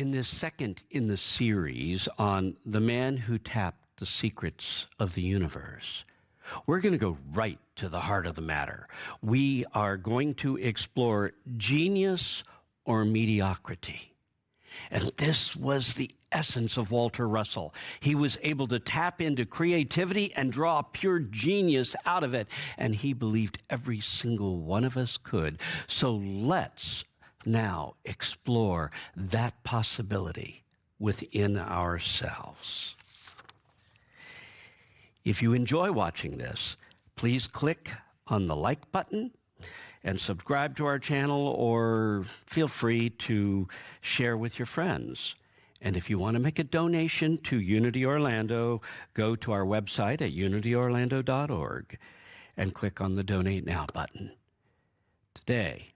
In this second in the series on the man who tapped the secrets of the universe, we're going to go right to the heart of the matter. We are going to explore genius or mediocrity. And this was the essence of Walter Russell. He was able to tap into creativity and draw pure genius out of it. And he believed every single one of us could. So let's now explore that possibility within ourselves. If you enjoy watching this, please click on the like button and subscribe to our channel, or feel free to share with your friends. And if you want to make a donation to Unity Orlando, go to our website at unityorlando.org and click on the Donate Now button. Today,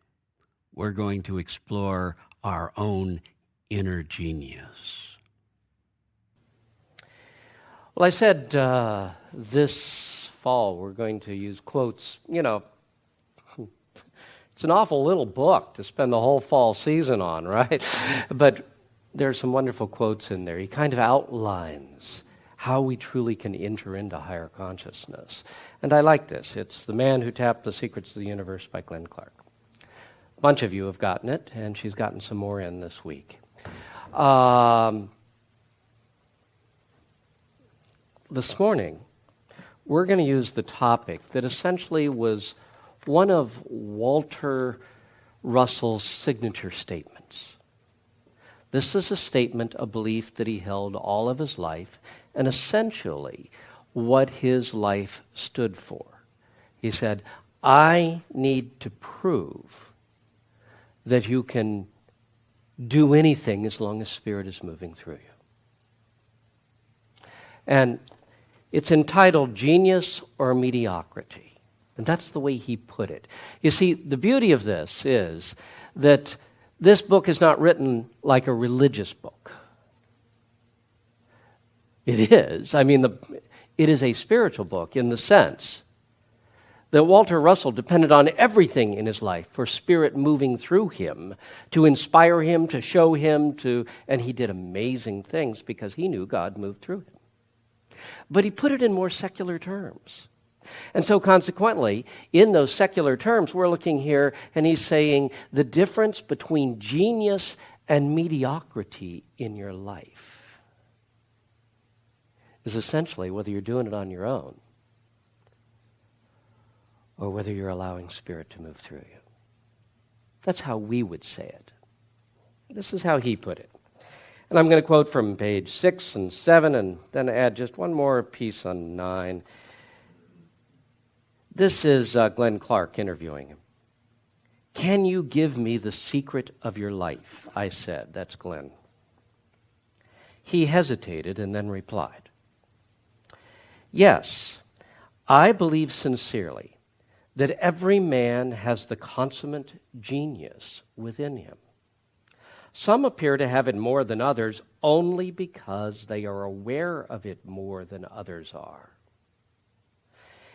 we're going to explore our own inner genius. Well, I said this fall we're going to use quotes. You know, it's an awful little book to spend the whole fall season on, right? But there's some wonderful quotes in there. He kind of outlines how we truly can enter into higher consciousness. And I like this. It's The Man Who Tapped the Secrets of the Universe by Glenn Clark. A bunch of you have gotten it, and she's gotten some more in this week. This morning, we're going to use the topic that essentially was one of Walter Russell's signature statements. This is a statement, a belief that he held all of his life, and essentially what his life stood for. He said, I need to prove that you can do anything as long as Spirit is moving through you. And it's entitled Genius or Mediocrity. And that's the way he put it. You see, the beauty of this is that this book is not written like a religious book. It is. I mean, it is a spiritual book in the sense that Walter Russell depended on everything in his life for Spirit moving through him, to inspire him, to show him, and he did amazing things because he knew God moved through him. But he put it in more secular terms. And so consequently, in those secular terms, we're looking here, and he's saying the difference between genius and mediocrity in your life is essentially whether you're doing it on your own or whether you're allowing Spirit to move through you. That's how we would say it. This is how he put it. And I'm going to quote from page 6 and 7 and then add just one more piece on 9. This is Glenn Clark interviewing him. Can you give me the secret of your life? I said. That's Glenn. He hesitated and then replied, yes, I believe sincerely that every man has the consummate genius within him. Some appear to have it more than others only because they are aware of it more than others are.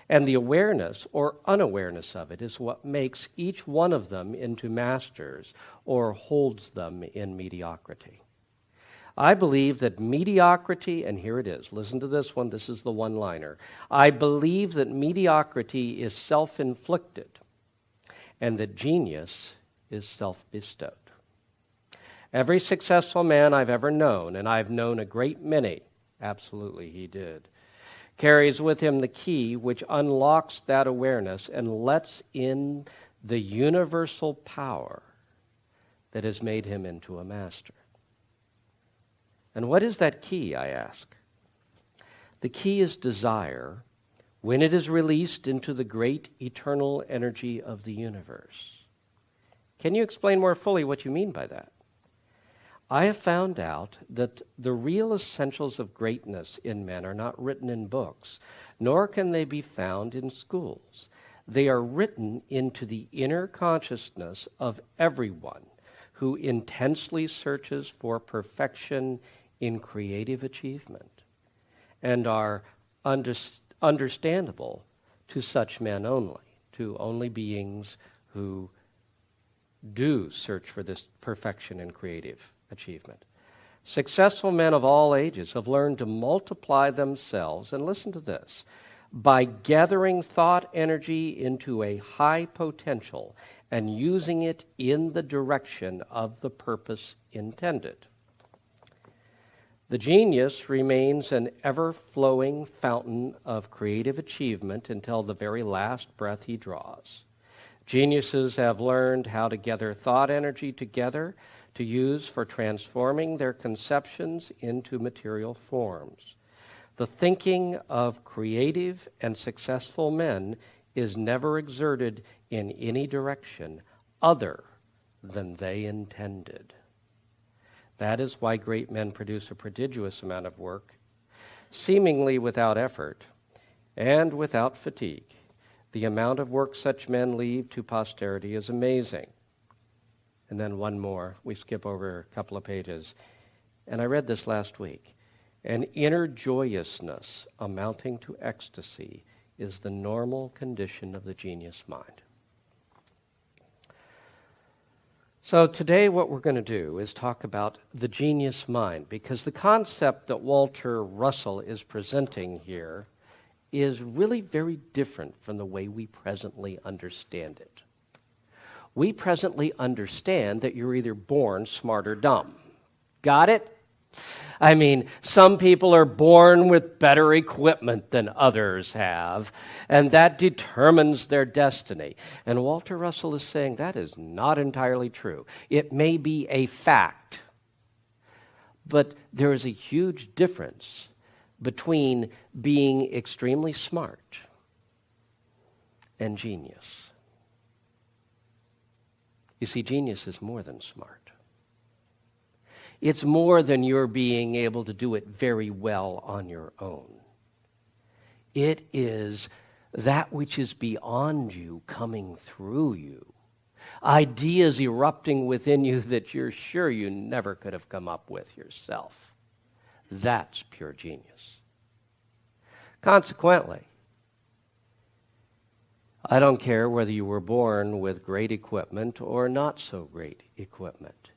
And the awareness or unawareness of it is what makes each one of them into masters or holds them in mediocrity. I believe that mediocrity, and here it is, listen to this one, this is the one-liner. I believe that mediocrity is self-inflicted and that genius is self-bestowed. Every successful man I've ever known, and I've known a great many, absolutely he did, carries with him the key which unlocks that awareness and lets in the universal power that has made him into a master. And what is that key, I ask? The key is desire when it is released into the great eternal energy of the universe. Can you explain more fully what you mean by that? I have found out that the real essentials of greatness in men are not written in books, nor can they be found in schools. They are written into the inner consciousness of everyone who intensely searches for perfection in creative achievement and are understandable to such men only, to only beings who do search for this perfection in creative achievement. Successful men of all ages have learned to multiply themselves, and listen to this, by gathering thought energy into a high potential and using it in the direction of the purpose intended. The genius remains an ever-flowing fountain of creative achievement until the very last breath he draws. Geniuses have learned how to gather thought energy together to use for transforming their conceptions into material forms. The thinking of creative and successful men is never exerted in any direction other than they intended. That is why great men produce a prodigious amount of work, seemingly without effort and without fatigue. The amount of work such men leave to posterity is amazing. And then one more. We skip over a couple of pages. And I read this last week. An inner joyousness amounting to ecstasy is the normal condition of the genius mind. So today what we're going to do is talk about the genius mind, because the concept that Walter Russell is presenting here is really very different from the way we presently understand it. We presently understand that you're either born smart or dumb. Got it? I mean, some people are born with better equipment than others have, and that determines their destiny. And Walter Russell is saying that is not entirely true. It may be a fact, but there is a huge difference between being extremely smart and genius. You see, genius is more than smart. It's more than your being able to do it very well on your own. It is that which is beyond you coming through you. Ideas erupting within you that you're sure you never could have come up with yourself. That's pure genius. Consequently, I don't care whether you were born with great equipment or not so great equipment.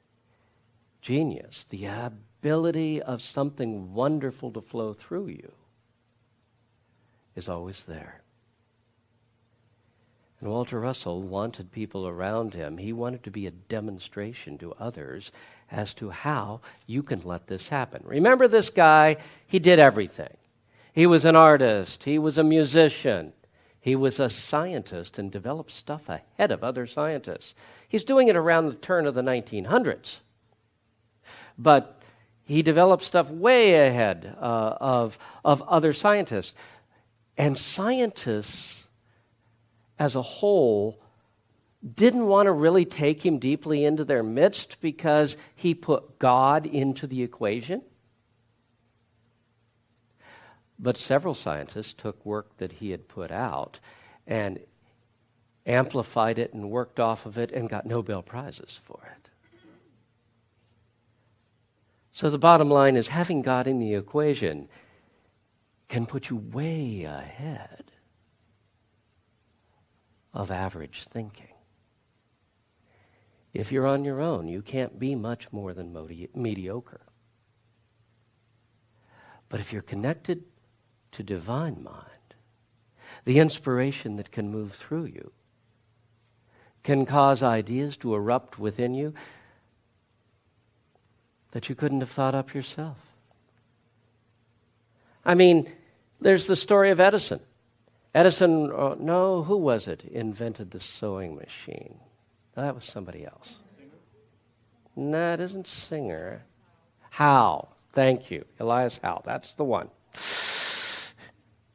Genius, the ability of something wonderful to flow through you, is always there. And Walter Russell wanted people around him. He wanted to be a demonstration to others as to how you can let this happen. Remember this guy? He did everything. He was an artist. He was a musician. He was a scientist and developed stuff ahead of other scientists. He's doing it around the turn of the 1900s. But he developed stuff way ahead of other scientists. And scientists as a whole didn't want to really take him deeply into their midst because he put God into the equation. But several scientists took work that he had put out and amplified it and worked off of it and got Nobel Prizes for it. So the bottom line is having God in the equation can put you way ahead of average thinking. If you're on your own, you can't be much more than mediocre. But if you're connected to divine mind, the inspiration that can move through you can cause ideas to erupt within you that you couldn't have thought up yourself. I mean, there's the story of Edison. Edison, who was it, invented the sewing machine? That was somebody else. No, it isn't Singer. Howe. Thank you. Elias Howe. That's the one.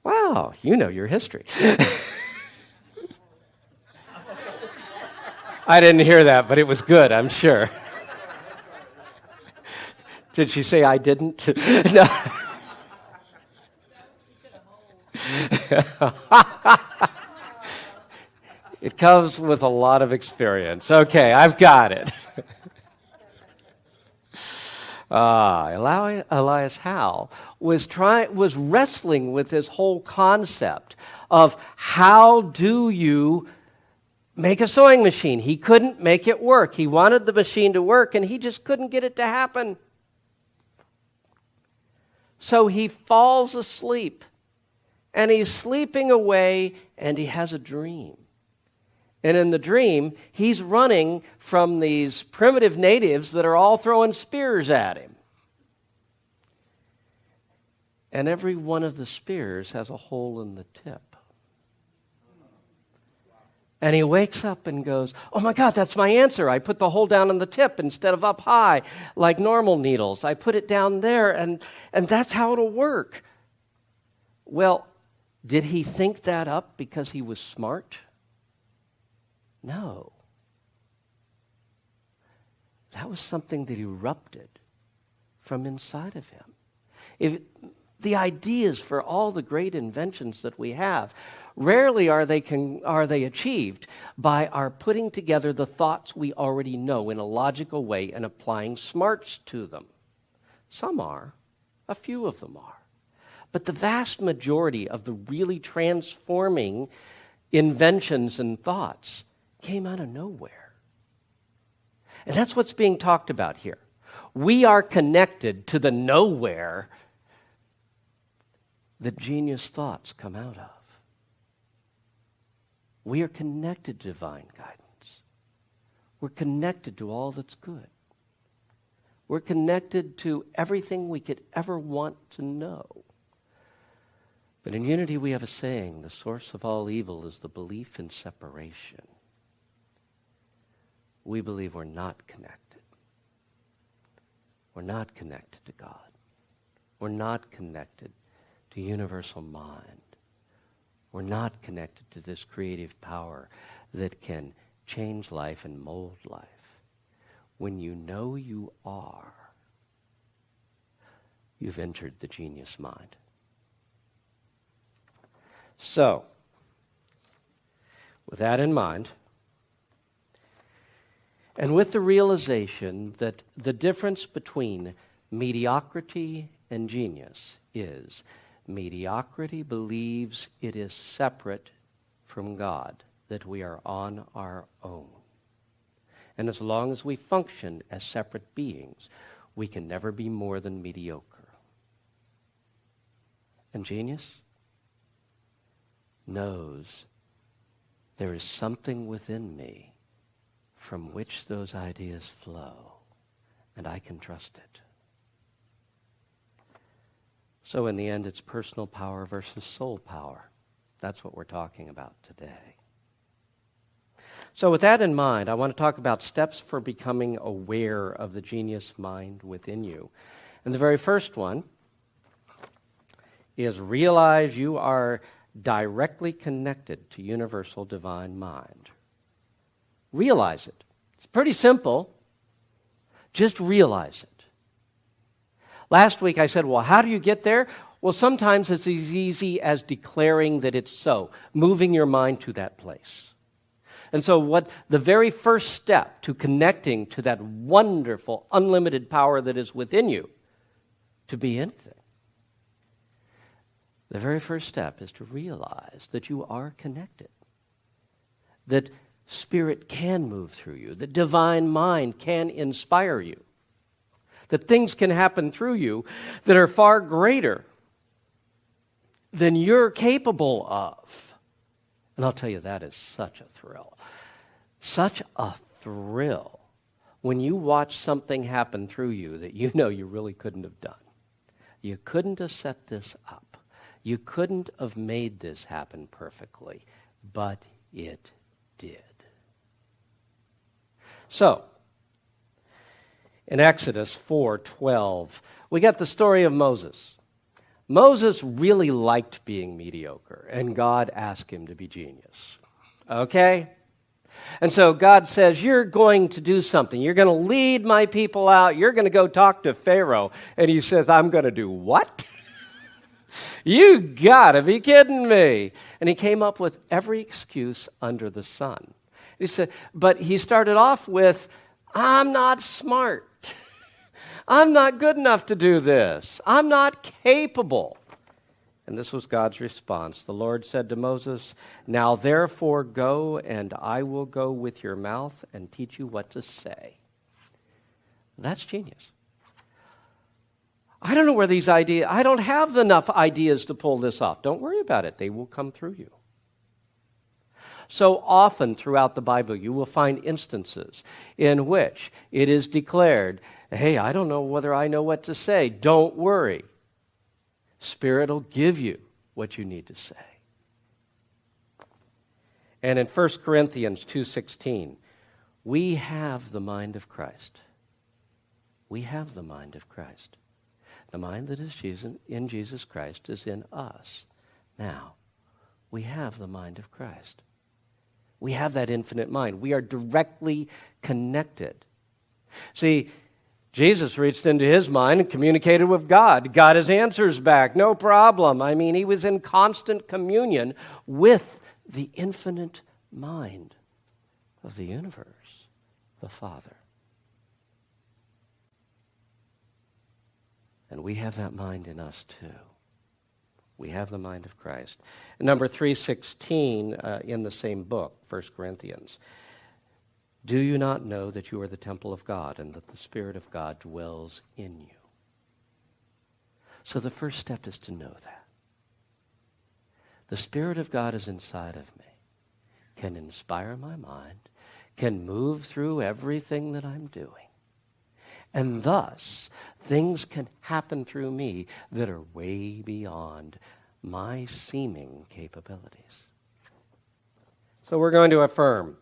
Wow, you know your history. I didn't hear that, but it was good, I'm sure. Did she say I didn't? No. It comes with a lot of experience. Okay, I've got it. Elias Howe was wrestling with this whole concept of how do you make a sewing machine. He couldn't make it work. He wanted the machine to work, and he just couldn't get it to happen. So he falls asleep, and he's sleeping away, and he has a dream. And in the dream, he's running from these primitive natives that are all throwing spears at him. And every one of the spears has a hole in the tip. And he wakes up and goes, oh my God, that's my answer. I put the hole down on the tip instead of up high like normal needles. I put it down there, and that's how it'll work. Well, did he think that up because he was smart? No. That was something that erupted from inside of him. The ideas for all the great inventions that we have, rarely are they achieved by our putting together the thoughts we already know in a logical way and applying smarts to them. Some are. A few of them are. But the vast majority of the really transforming inventions and thoughts came out of nowhere. And that's what's being talked about here. We are connected to the nowhere that genius thoughts come out of. We are connected to divine guidance. We're connected to all that's good. We're connected to everything we could ever want to know. But in Unity we have a saying, the source of all evil is the belief in separation. We believe we're not connected. We're not connected to God. We're not connected to universal mind. We're not connected to this creative power that can change life and mold life. When you know you are, you've entered the genius mind. So, with that in mind, and with the realization that the difference between mediocrity and genius is mediocrity believes it is separate from God, that we are on our own. And as long as we function as separate beings, we can never be more than mediocre. And genius knows there is something within me from which those ideas flow, and I can trust it. So in the end, it's personal power versus soul power. That's what we're talking about today. So with that in mind, I want to talk about steps for becoming aware of the genius mind within you. And the very first one is realize you are directly connected to universal divine mind. Realize it. It's pretty simple. Just realize it. Last week I said, well, how do you get there? Well, sometimes it's as easy as declaring that it's so, moving your mind to that place. And so what the very first step to connecting to that wonderful, unlimited power that is within you, to be anything, the very first step is to realize that you are connected, that Spirit can move through you, that divine mind can inspire you, that things can happen through you that are far greater than you're capable of. And I'll tell you, that is such a thrill. Such a thrill when you watch something happen through you that you know you really couldn't have done. You couldn't have set this up. You couldn't have made this happen perfectly, but it did. So, in Exodus 4:12, we got the story of Moses. Moses really liked being mediocre, and God asked him to be genius. Okay? And so God says, you're going to do something. You're going to lead my people out. You're going to go talk to Pharaoh. And he says, I'm going to do what? You got to be kidding me. And he came up with every excuse under the sun. He said, but he started off with, I'm not smart. I'm not good enough to do this. I'm not capable. And this was God's response. The Lord said to Moses, now therefore go, and I will go with your mouth and teach you what to say. That's genius. I don't know where these ideas, I don't have enough ideas to pull this off. Don't worry about it. They will come through you. So often throughout the Bible, you will find instances in which it is declared, hey, I don't know whether I know what to say. Don't worry. Spirit will give you what you need to say. And in 1 Corinthians 2:16, we have the mind of Christ. We have the mind of Christ. The mind that is in Jesus Christ is in us. Now, we have the mind of Christ. We have that infinite mind. We are directly connected. See, Jesus reached into his mind and communicated with God. Got his answers back, no problem. I mean, he was in constant communion with the infinite mind of the universe, the Father. And we have that mind in us too. We have the mind of Christ. Number 316 in the same book, 1 Corinthians. Do you not know that you are the temple of God and that the Spirit of God dwells in you? So the first step is to know that. The Spirit of God is inside of me, can inspire my mind, can move through everything that I'm doing. And thus, things can happen through me that are way beyond my seeming capabilities. So we're going to affirm,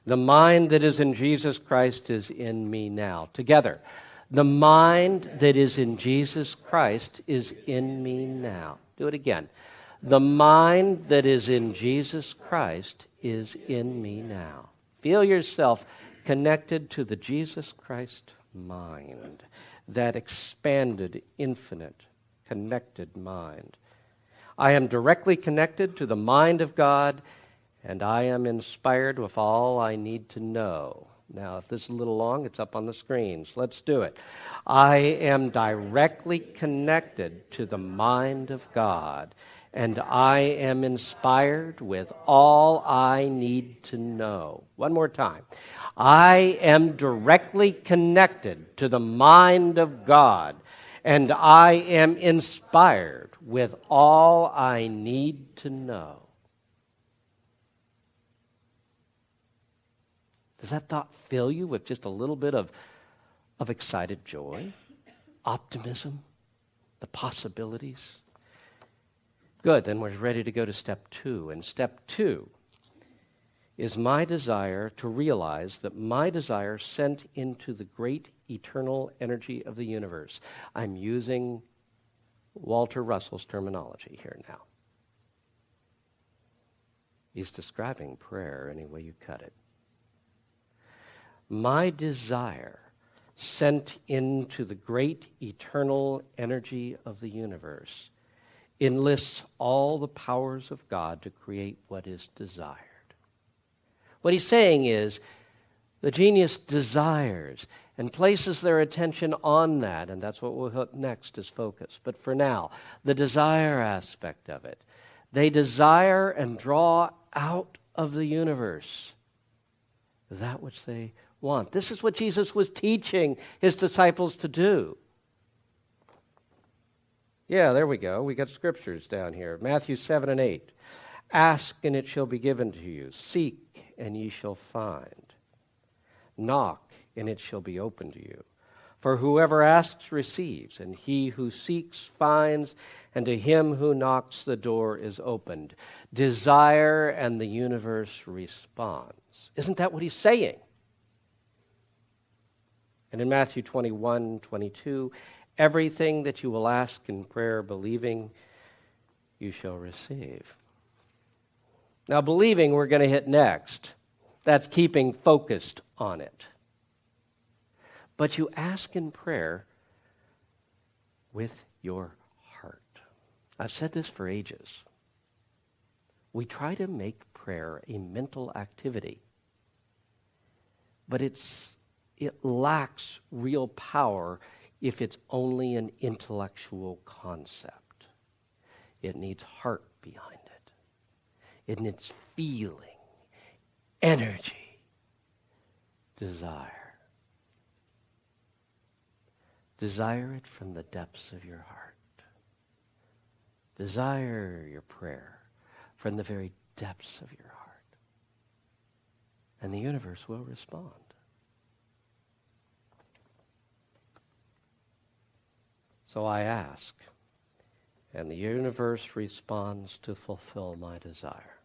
the mind that is in Jesus Christ is in me now. Together, the mind that is in Jesus Christ is in me now. Do it again. The mind that is in Jesus Christ is in me now. Feel yourself connected to the Jesus Christ mind, that expanded, infinite, connected mind. I am directly connected to the mind of God, and I am inspired with all I need to know. Now, if this is a little long, it's up on the screens. Let's do it. I am directly connected to the mind of God, and I am inspired with all I need to know. One more time. I am directly connected to the mind of God, and I am inspired with all I need to know. Does that thought fill you with just a little bit of excited joy, optimism, the possibilities? Good, then we're ready to go to step 2. And step 2 is my desire to realize that my desire sent into the great eternal energy of the universe. I'm using Walter Russell's terminology here now. He's describing prayer any way you cut it. My desire sent into the great eternal energy of the universe enlists all the powers of God to create what is desired. What he's saying is, the genius desires and places their attention on that, and that's what we'll hit next is focus. But for now, the desire aspect of it. They desire and draw out of the universe that which they want. This is what Jesus was teaching his disciples to do. Yeah, there we go. We got scriptures down here. Matthew 7 and 8. Ask, and it shall be given to you. Seek, and ye shall find. Knock, and it shall be opened to you. For whoever asks receives, and he who seeks finds, and to him who knocks the door is opened. Desire, and the universe responds. Isn't that what he's saying? And in Matthew 21:22, everything that you will ask in prayer, believing, you shall receive. Now, believing we're going to hit next. That's keeping focused on it. But you ask in prayer with your heart. I've said this for ages. We try to make prayer a mental activity, but it lacks real power if it's only an intellectual concept. It needs heart behind it. It needs feeling, energy, desire. Desire it from the depths of your heart. Desire your prayer from the very depths of your heart. And the universe will respond. So I ask, and the universe responds to fulfill my desire.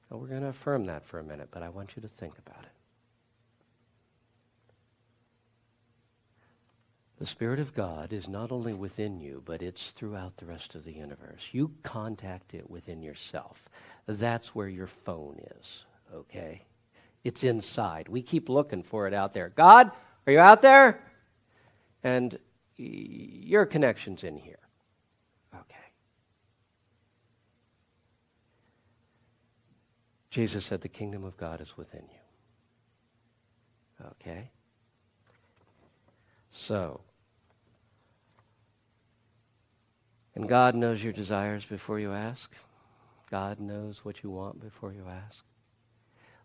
Now we're going to affirm that for a minute, but I want you to think about it. The Spirit of God is not only within you, but it's throughout the rest of the universe. You contact it within yourself. That's where your phone is, okay? It's inside. We keep looking for it out there. God, are you out there? And your connection's in here. Okay. Jesus said the kingdom of God is within you. Okay? So, and God knows your desires before you ask. God knows what you want before you ask.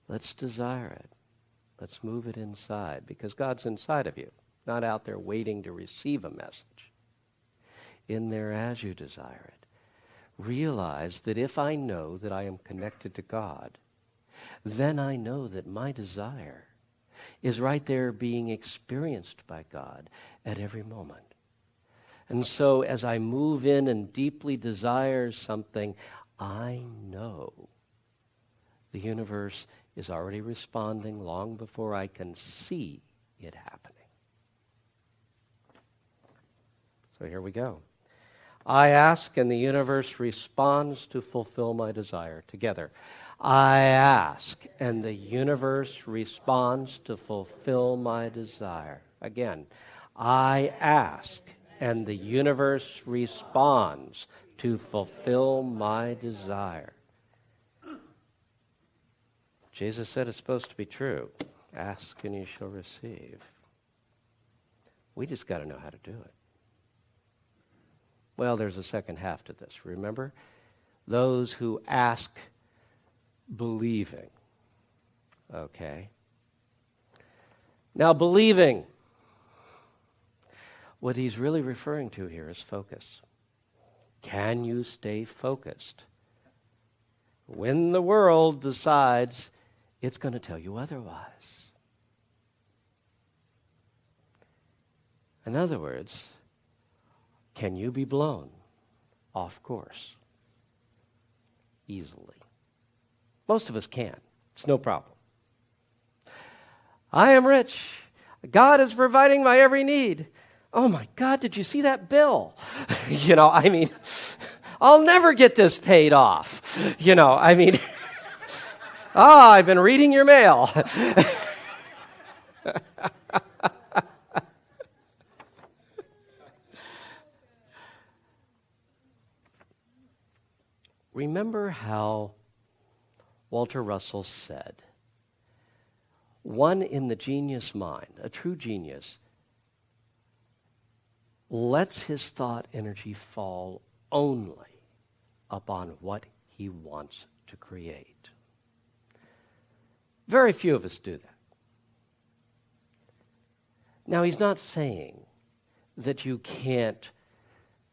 Let's desire it. Let's move it inside, because God's inside of you, not out there waiting to receive a message. In there as you desire it. Realize that if I know that I am connected to God, then I know that my desire is right there being experienced by God at every moment. And so as I move in and deeply desire something, I know the universe is already responding long before I can see it happening. So here we go. I ask and the universe responds to fulfill my desire. Together. I ask and the universe responds to fulfill my desire. Again. I ask and the universe responds to fulfill my desire. Jesus said it's supposed to be true. Ask and you shall receive. We just got to know how to do it. Well, there's a second half to this. Remember? Those who ask believing. Okay. Now, believing. What he's really referring to here is focus. Can you stay focused when the world decides it's going to tell you otherwise? In other words, can you be blown off course easily? Most of us can. It's no problem. I am rich. God is providing my every need. Oh my God, did you see that bill? I'll never get this paid off. I've been reading your mail. Remember how Walter Russell said, one in the genius mind, a true genius, lets his thought energy fall only upon what he wants to create. Very few of us do that. Now, he's not saying that you can't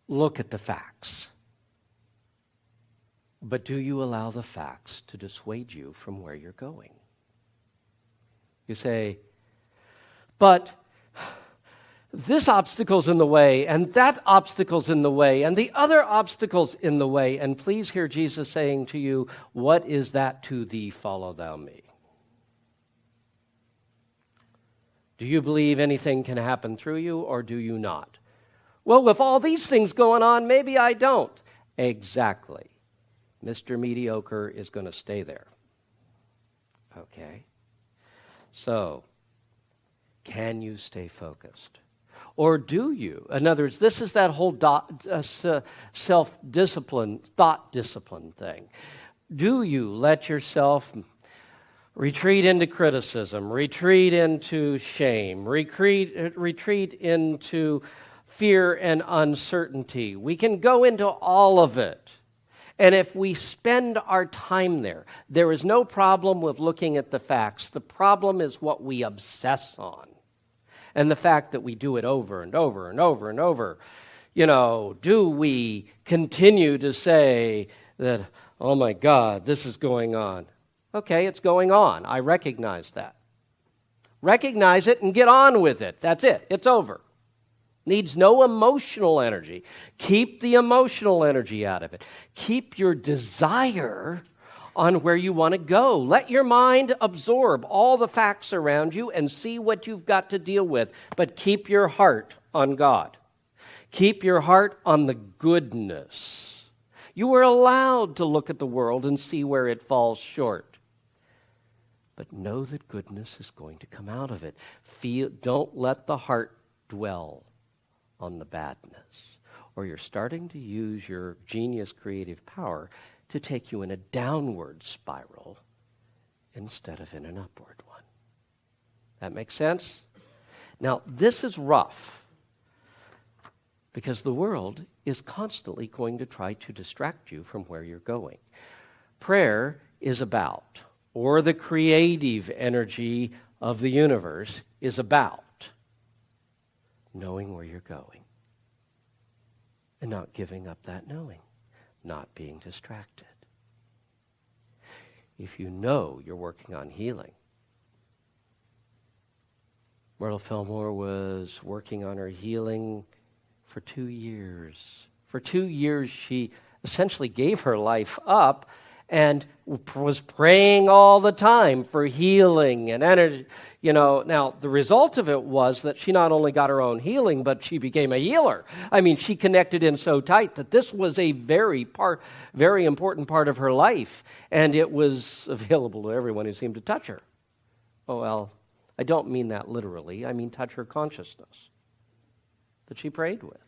look at the facts. But do you allow the facts to dissuade you from where you're going? You say, but this obstacle's in the way, and that obstacle's in the way, and the other obstacle's in the way. And please hear Jesus saying to you, what is that to thee? Follow thou me. Do you believe anything can happen through you, or do you not? Well, with all these things going on, maybe I don't. Exactly. Mr. Mediocre is going to stay there. Okay? So, can you stay focused? Or do you? In other words, this is that whole self-discipline, thought discipline thing. Do you let yourself retreat into criticism, retreat into shame, retreat into fear and uncertainty? We can go into all of it. And if we spend our time there is no problem with looking at the facts. The problem is what we obsess on. And the fact that we do it over and over and over and over, do we continue to say that, oh my God, this is going on? Okay, it's going on. I recognize that. Recognize it and get on with it. That's it. It's over. Needs no emotional energy. Keep the emotional energy out of it. Keep your desire on where you want to go. Let your mind absorb all the facts around you and see what you've got to deal with. But keep your heart on God. Keep your heart on the goodness. You are allowed to look at the world and see where it falls short. But know that goodness is going to come out of it. Don't let the heart dwell on the badness, or you're starting to use your genius creative power to take you in a downward spiral instead of in an upward one. That makes sense? Now, this is rough because the world is constantly going to try to distract you from where you're going. Prayer is about, or the creative energy of the universe is about, knowing where you're going and not giving up that knowing, not being distracted. If you know you're working on healing, Myrtle Fillmore was working on her healing for 2 years. For 2 years, she essentially gave her life up and was praying all the time for healing and energy. Now, the result of it was that she not only got her own healing, but she became a healer. I mean, she connected in so tight that this was a very important part of her life, and it was available to everyone who seemed to touch her. Oh, well, I don't mean that literally. I mean touch her consciousness that she prayed with.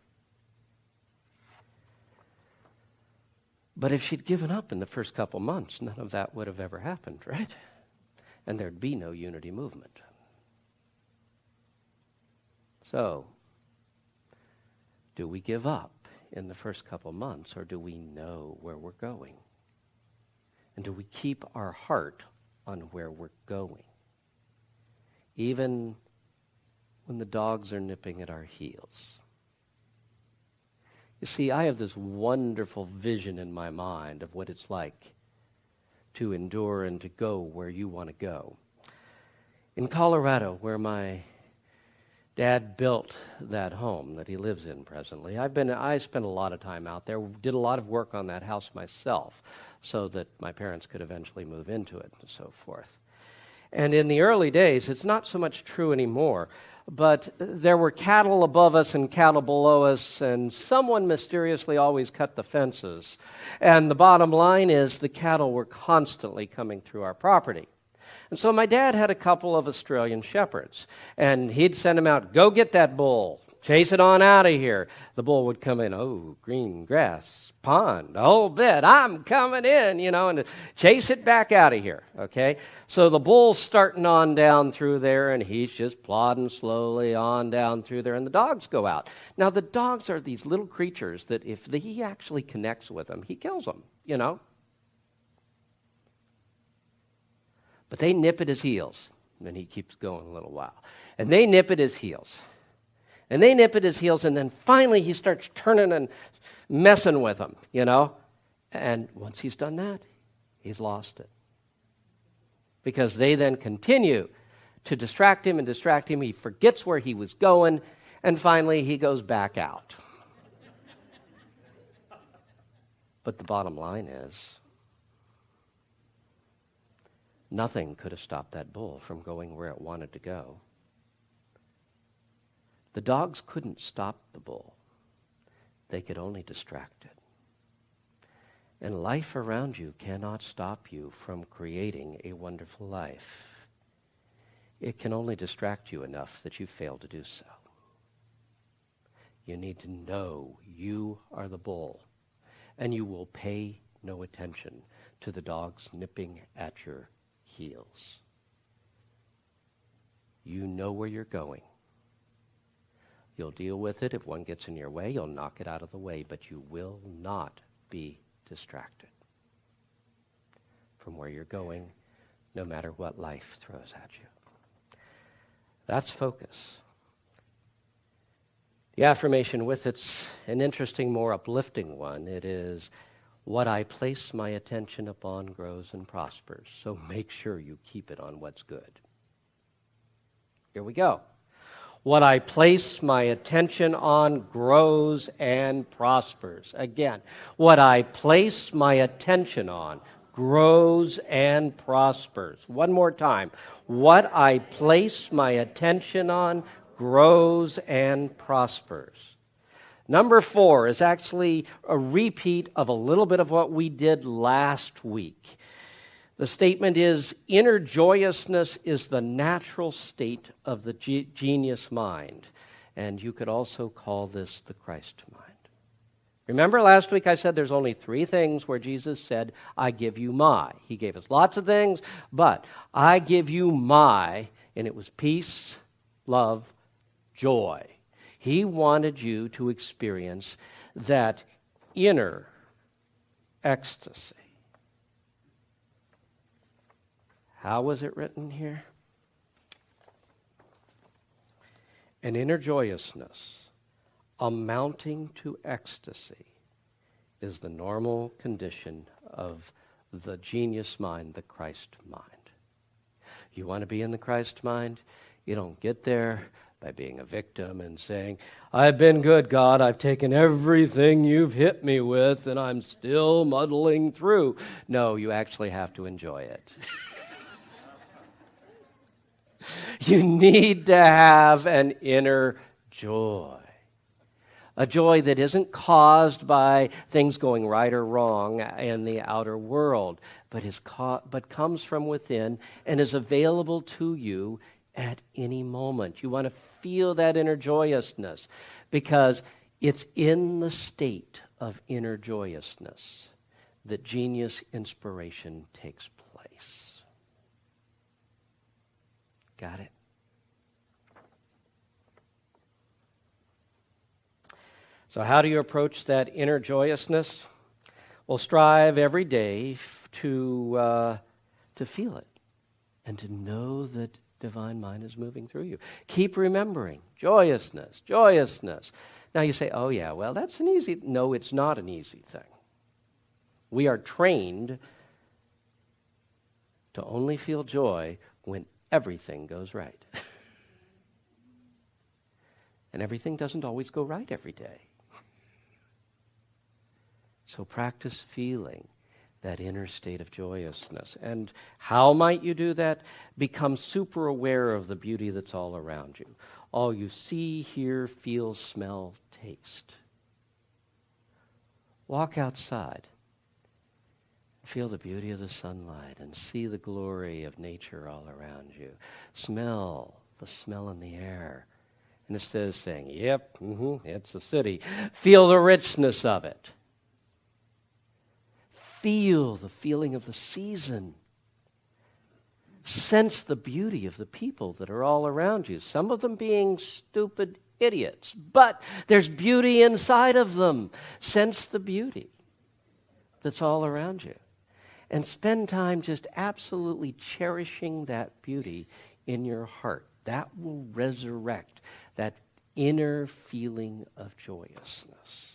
But if she'd given up in the first couple months, none of that would have ever happened, right? And there'd be no unity movement. So, do we give up in the first couple months, or do we know where we're going? And do we keep our heart on where we're going? Even when the dogs are nipping at our heels. You see, I have this wonderful vision in my mind of what it's like to endure and to go where you want to go. In Colorado, where my dad built that home that he lives in presently, I spent a lot of time out there, did a lot of work on that house myself so that my parents could eventually move into it and so forth. And in the early days, it's not so much true anymore, but there were cattle above us and cattle below us, and someone mysteriously always cut the fences. And the bottom line is the cattle were constantly coming through our property. And so my dad had a couple of Australian shepherds, and he'd send them out, go get that bull, chase it on out of here. The bull would come in, oh, green grass, pond, a whole bit, I'm coming in, and chase it back out of here, okay? So the bull's starting on down through there, and he's just plodding slowly on down through there, and the dogs go out. Now, the dogs are these little creatures that if he actually connects with them, he kills them, But they nip at his heels, and he keeps going a little while. And they nip at his heels. And they nip at his heels, and then finally he starts turning and messing with them, And once he's done that, he's lost it. Because they then continue to distract him. He forgets where he was going, and finally he goes back out. But the bottom line is, nothing could have stopped that bull from going where it wanted to go. The dogs couldn't stop the bull. They could only distract it. And life around you cannot stop you from creating a wonderful life. It can only distract you enough that you fail to do so. You need to know you are the bull, and you will pay no attention to the dogs nipping at your heels. You know where you're going. You'll deal with it. If one gets in your way, you'll knock it out of the way, but you will not be distracted from where you're going, no matter what life throws at you. That's focus. The affirmation with it's an interesting, more uplifting one. It is, what I place my attention upon grows and prospers, so make sure you keep it on what's good. Here we go. What I place my attention on grows and prospers. Again, what I place my attention on grows and prospers. One more time. What I place my attention on grows and prospers. Number 4 is actually a repeat of a little bit of what we did last week. The statement is, inner joyousness is the natural state of the genius mind. And you could also call this the Christ mind. Remember last week I said there's only 3 things where Jesus said, I give you my. He gave us lots of things, but I give you my, and it was peace, love, joy. He wanted you to experience that inner ecstasy. How was it written here? An inner joyousness amounting to ecstasy is the normal condition of the genius mind, the Christ mind. You want to be in the Christ mind? You don't get there by being a victim and saying, I've been good, God. I've taken everything you've hit me with, and I'm still muddling through. No, you actually have to enjoy it. You need to have an inner joy. A joy that isn't caused by things going right or wrong in the outer world, but comes from within and is available to you at any moment. You want to feel that inner joyousness because it's in the state of inner joyousness that genius inspiration takes place. Got it? So how do you approach that inner joyousness? Well, strive every day to feel it and to know that divine mind is moving through you. Keep remembering joyousness, joyousness. Now you say, oh yeah, well that's an easy... No, it's not an easy thing. We are trained to only feel joy when everything goes right. And everything doesn't always go right every day. So practice feeling that inner state of joyousness. And how might you do that? Become super aware of the beauty that's all around you. All you see, hear, feel, smell, taste. Walk outside. Feel the beauty of the sunlight and see the glory of nature all around you. Smell the smell in the air. And instead of saying, yep, it's a city, feel the richness of it. Feel the feeling of the season. Sense the beauty of the people that are all around you. Some of them being stupid idiots, but there's beauty inside of them. Sense the beauty that's all around you. And spend time just absolutely cherishing that beauty in your heart. That will resurrect that inner feeling of joyousness.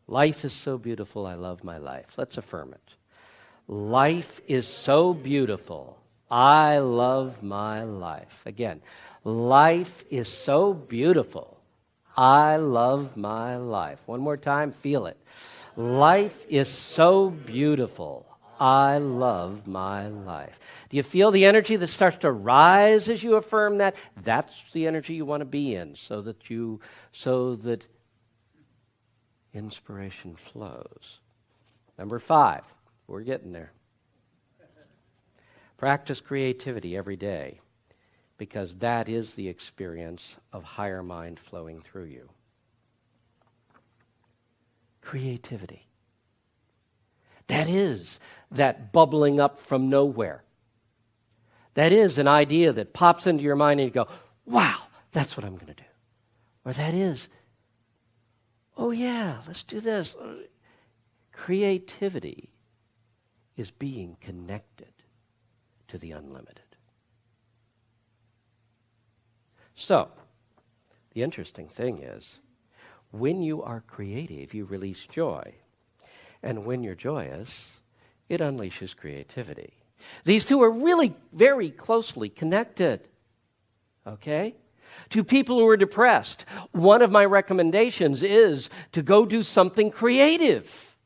Life is so beautiful, I love my life. Let's affirm it. Life is so beautiful, I love my life. Again, life is so beautiful, I love my life. One more time, feel it. Life is so beautiful, I love my life. Do you feel the energy that starts to rise as you affirm that? That's the energy you want to be in so that inspiration flows. Number 5, we're getting there. Practice creativity every day because that is the experience of higher mind flowing through you. Creativity. That is that bubbling up from nowhere. That is an idea that pops into your mind and you go, wow, that's what I'm going to do. Or that is, oh yeah, let's do this. Creativity is being connected to the unlimited. So, The interesting thing is, when you are creative, you release joy. And when you're joyous, it unleashes creativity. These two are really very closely connected. Okay? To people who are depressed, one of my recommendations is to go do something creative.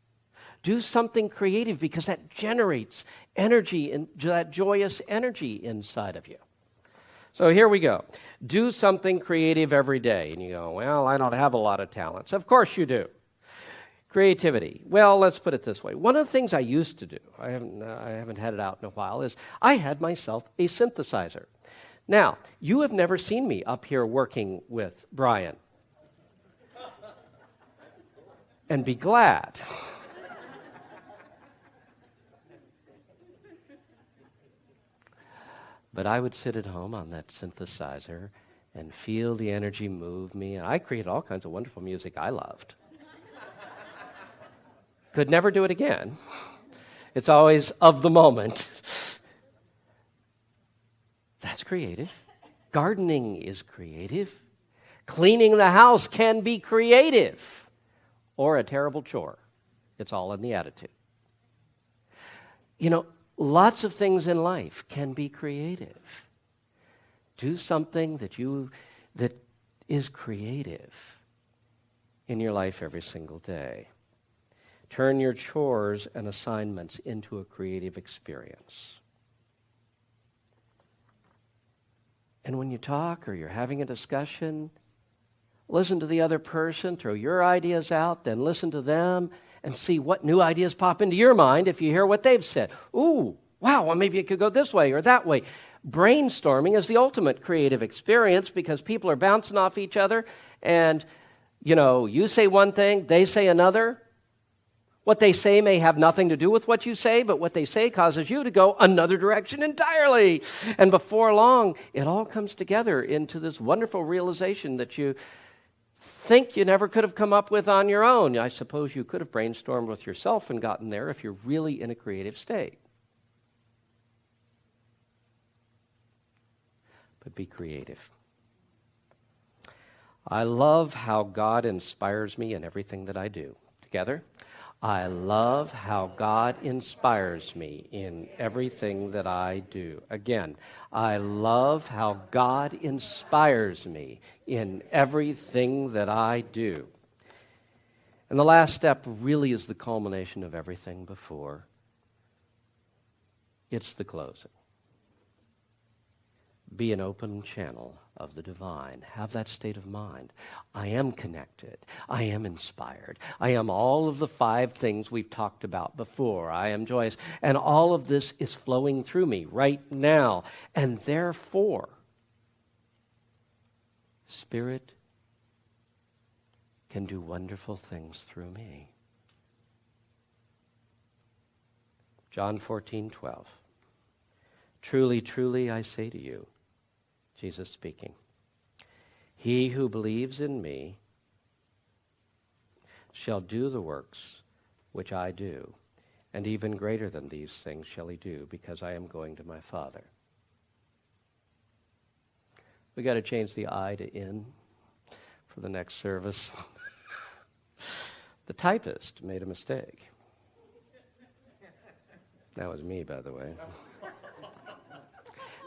Do something creative because that generates energy, and that joyous energy inside of you. So here we go. Do something creative every day. And you go, well, I don't have a lot of talents. Of course you do. Creativity. Well, let's put it this way. One of the things I used to do, I haven't had it out in a while, is I had myself a synthesizer. Now, you have never seen me up here working with Brian. And be glad. But I would sit at home on that synthesizer and feel the energy move me. And I created all kinds of wonderful music I loved. Could never do it again. It's always of the moment. That's creative. Gardening is creative. Cleaning the house can be creative or a terrible chore. It's all in the attitude. You know, lots of things in life can be creative. Do something that is creative in your life every single day. Turn your chores and assignments into a creative experience. And when you talk or you're having a discussion, listen to the other person, throw your ideas out, then listen to them and see what new ideas pop into your mind if you hear what they've said. Ooh, wow, well, maybe it could go this way or that way. Brainstorming is the ultimate creative experience because people are bouncing off each other and, you say one thing, they say another. What they say may have nothing to do with what you say, but what they say causes you to go another direction entirely. And before long, it all comes together into this wonderful realization that you think you never could have come up with on your own. I suppose you could have brainstormed with yourself and gotten there if you're really in a creative state. But be creative. I love how God inspires me in everything that I do. Together? I love how God inspires me in everything that I do. Again, I love how God inspires me in everything that I do. And the last step really is the culmination of everything before. It's the closing. Be an open channel of the divine. Have that state of mind. I am connected. I am inspired. I am all of the 5 things we've talked about before. I am joyous. And all of this is flowing through me right now. And therefore, Spirit can do wonderful things through me. John 14:12. Truly, truly, I say to you, Jesus speaking, he who believes in me shall do the works which I do, and even greater than these things shall he do, because I am going to my Father. We got to change the I to in for the next service. The typist made a mistake. That was me, by the way.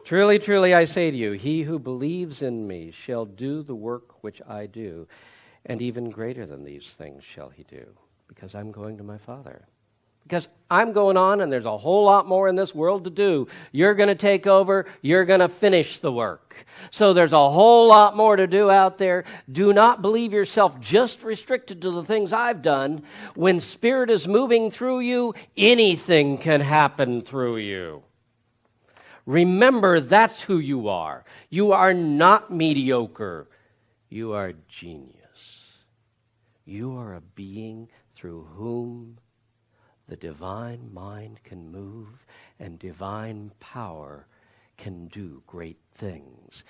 Truly, truly, I say to you, he who believes in me shall do the work which I do, and even greater than these things shall he do, because I'm going to my Father. Because I'm going on, and there's a whole lot more in this world to do. You're going to take over. You're going to finish the work. So there's a whole lot more to do out there. Do not believe yourself just restricted to the things I've done. When Spirit is moving through you, anything can happen through you. Remember, that's who you are. You are not mediocre. You are genius. You are a being through whom the divine mind can move and divine power can do great things.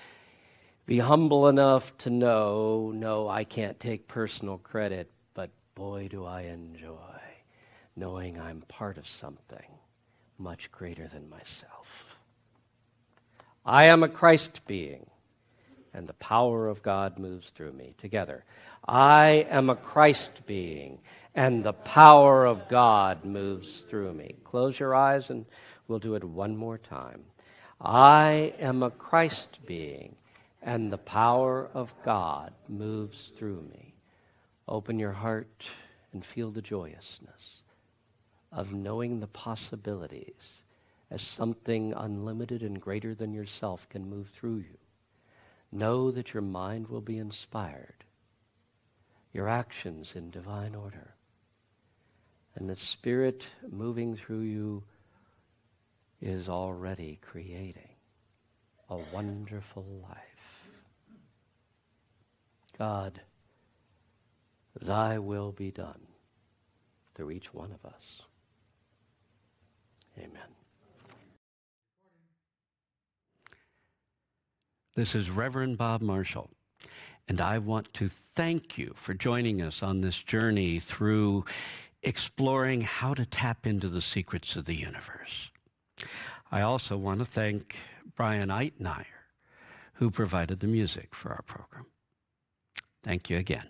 Be humble enough to know, no, I can't take personal credit, but boy, do I enjoy knowing I'm part of something much greater than myself. I am a Christ being, and the power of God moves through me. Together. I am a Christ being, and the power of God moves through me. Close your eyes and we'll do it one more time. I am a Christ being, and the power of God moves through me. Open your heart and feel the joyousness of knowing the possibilities as something unlimited and greater than yourself can move through you. Know that your mind will be inspired, your actions in divine order, and the Spirit moving through you is already creating a wonderful life. God, thy will be done through each one of us. Amen. This is Reverend Bob Marshall, and I want to thank you for joining us on this journey through exploring how to tap into the secrets of the universe. I also want to thank Brian Eitnire, who provided the music for our program. Thank you again.